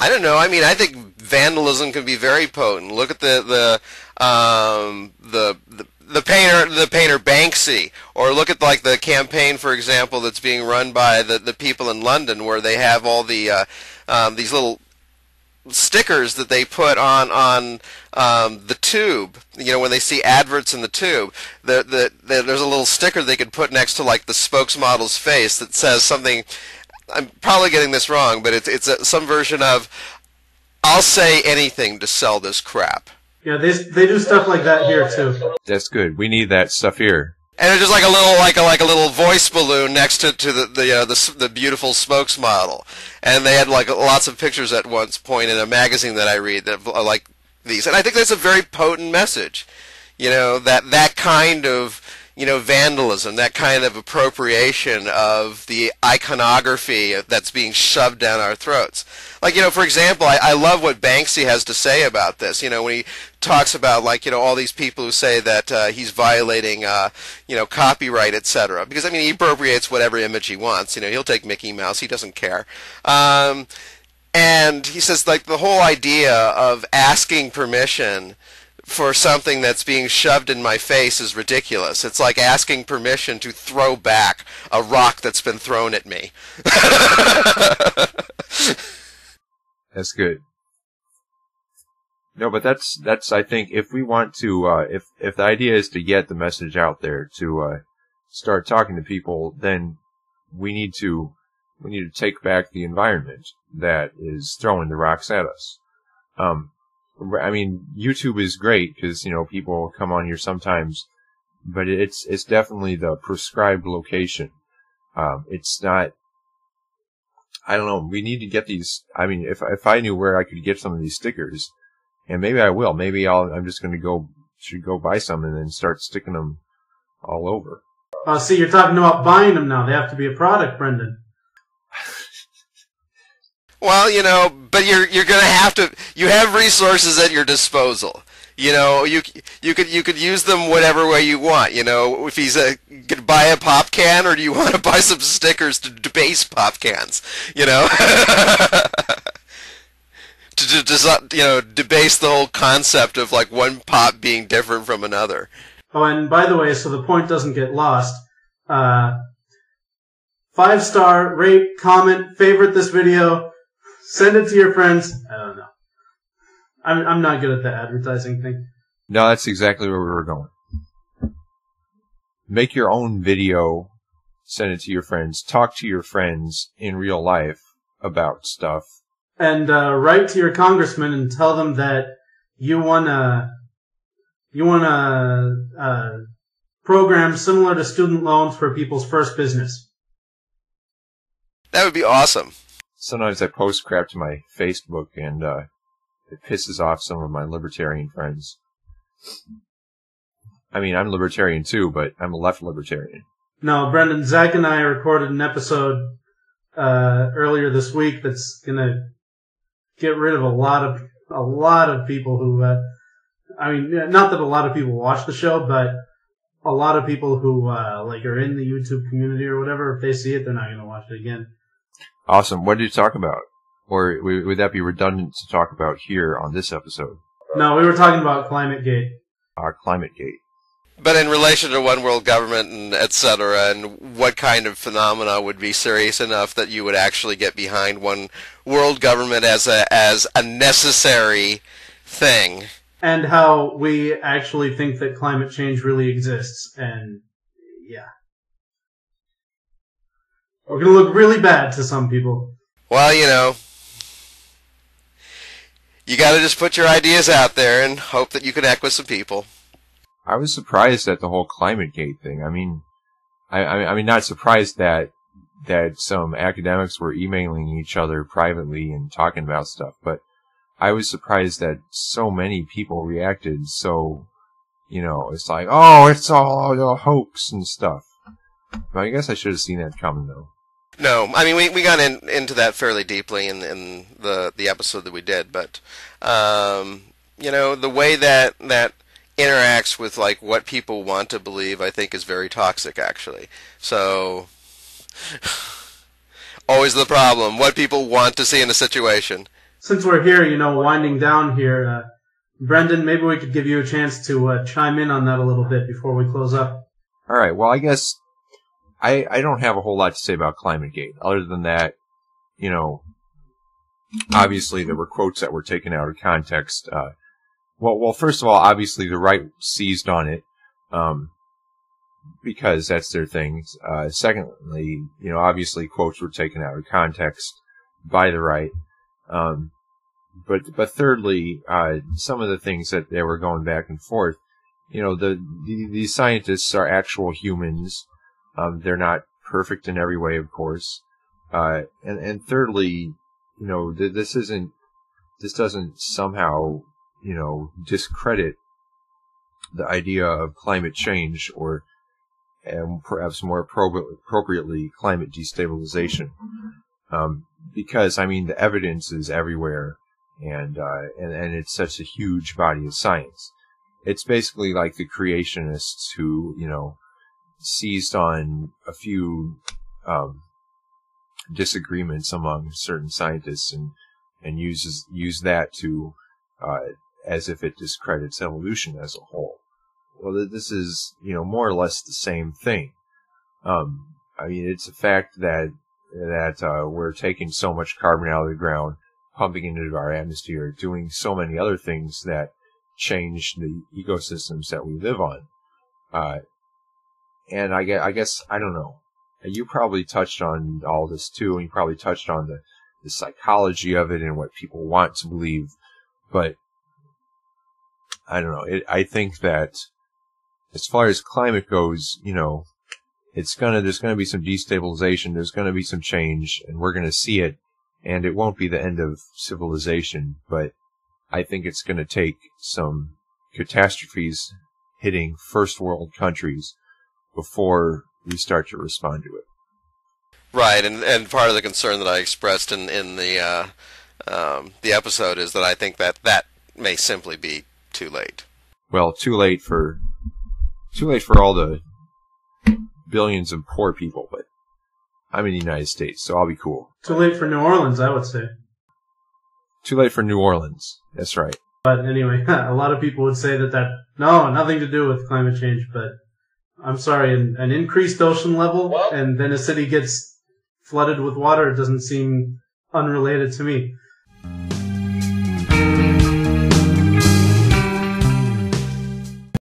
I don't know. I mean, I think vandalism can be very potent. Look at the painter Banksy, or look at like the campaign, for example, that's being run by the people in London, where they have all these little stickers that they put on the tube. You know, when they see adverts in the tube, there's a little sticker they could put next to like the spokesmodel's face that says something. I'm probably getting this wrong, but it's some version of, "I'll say anything to sell this crap." Yeah, they do stuff like that here too. That's good. We need that stuff here. And it's just like a little voice balloon next to the beautiful spokesmodel. And they had like lots of pictures at one point in a magazine that I read that are like these. And I think that's a very potent message. You know, that kind of, you know, vandalism, that kind of appropriation of the iconography that's being shoved down our throats. Like, you know, for example, I love what Banksy has to say about this. You know, when he talks about, like, you know, all these people who say that he's violating, you know, copyright, etc. Because, I mean, he appropriates whatever image he wants. You know, he'll take Mickey Mouse. He doesn't care. And he says, like, the whole idea of asking permission for something that's being shoved in my face is ridiculous. It's like asking permission to throw back a rock that's been thrown at me. That's good. No, but that's I think, if we want to if the idea is to get the message out there, to start talking to people, then we need to take back the environment that is throwing the rocks at us. I mean, YouTube is great because, you know, people come on here sometimes, but it's definitely the prescribed location. It's not. I don't know. We need to get these. I mean, if I knew where I could get some of these stickers, and maybe I will. Maybe I'm just going to should go buy some and then start sticking them all over. See, you're talking about buying them now. They have to be a product, Brendon. Well, you know, but you're going to have to. You have resources at your disposal. You know, you could use them whatever way you want. You know, if he's could buy a pop can, or do you want to buy some stickers to debase pop cans? You know, to debase the whole concept of like one pop being different from another. Oh, and by the way, so the point doesn't get lost. 5-star, rate, comment, favorite this video, send it to your friends. I don't know. I'm not good at the advertising thing. No, that's exactly where we were going. Make your own video, send it to your friends, talk to your friends in real life about stuff. And write to your congressman and tell them that you want a program similar to student loans for people's first business. That would be awesome. Sometimes I post crap to my Facebook, and it pisses off some of my libertarian friends. I mean, I'm libertarian too, but I'm a left libertarian. No, Brendon, Zach and I recorded an episode earlier this week that's gonna get rid of a lot of people who. I mean, not that a lot of people watch the show, but a lot of people who like are in the YouTube community or whatever. If they see it, they're not gonna watch it again. Awesome. What did you talk about? Or would that be redundant to talk about here on this episode? No, we were talking about Climategate. Climategate. But in relation to one world government and et cetera, and what kind of phenomena would be serious enough that you would actually get behind one world government as a necessary thing. And how we actually think that climate change really exists. And, yeah. We're going to look really bad to some people. Well, you know, you got to just put your ideas out there and hope that you connect with some people. I was surprised at the whole Climategate thing. I mean, I mean, not surprised that some academics were emailing each other privately and talking about stuff, but I was surprised that so many people reacted so, you know, it's like, oh, it's all a hoax and stuff. But I guess I should have seen that coming, though. No, I mean, we got into that fairly deeply in the episode that we did, but, you know, the way that interacts with, like, what people want to believe, I think is very toxic, actually. So, always the problem, what people want to see in a situation. since we're here, winding down here, Brendon, maybe we could give you a chance to chime in on that a little bit before we close up. All right. Well, I guess I don't have a whole lot to say about Climategate, other than that, obviously there were quotes that were taken out of context. Well, first of all, obviously the right seized on it, because that's their thing. Secondly, obviously quotes were taken out of context by the right. But thirdly, some of the things that they were going back and forth, these scientists are actual humans. They're not perfect in every way, of course. And thirdly, this doesn't somehow, discredit the idea of climate change or, and perhaps more appropriately, climate destabilization. Because, the evidence is everywhere, and it's such a huge body of science. It's basically like the creationists who, seized on a few disagreements among certain scientists and use that to as if it discredits evolution as a whole. Well, this is more or less the same thing. It's a fact that we're taking so much carbon out of the ground, pumping into our atmosphere, doing so many other things that change the ecosystems that we live on. And I guess, I don't know. You probably touched on all this too, and you probably touched on the psychology of it and what people want to believe. But I don't know. I think that as far as climate goes, there's gonna be some destabilization, there's gonna be some change, and we're gonna see it, and it won't be the end of civilization, but I think it's gonna take some catastrophes hitting first world countries before we start to respond to it. Right, and part of the concern that I expressed in the episode is that I think that may simply be too late. Well, too late for all the billions of poor people, but I'm in the United States, so I'll be cool. Too late for New Orleans, I would say. Too late for New Orleans. That's right. But anyway, a lot of people would say that nothing to do with climate change, but I'm sorry, an increased ocean level and then a city gets flooded with water, it doesn't seem unrelated to me.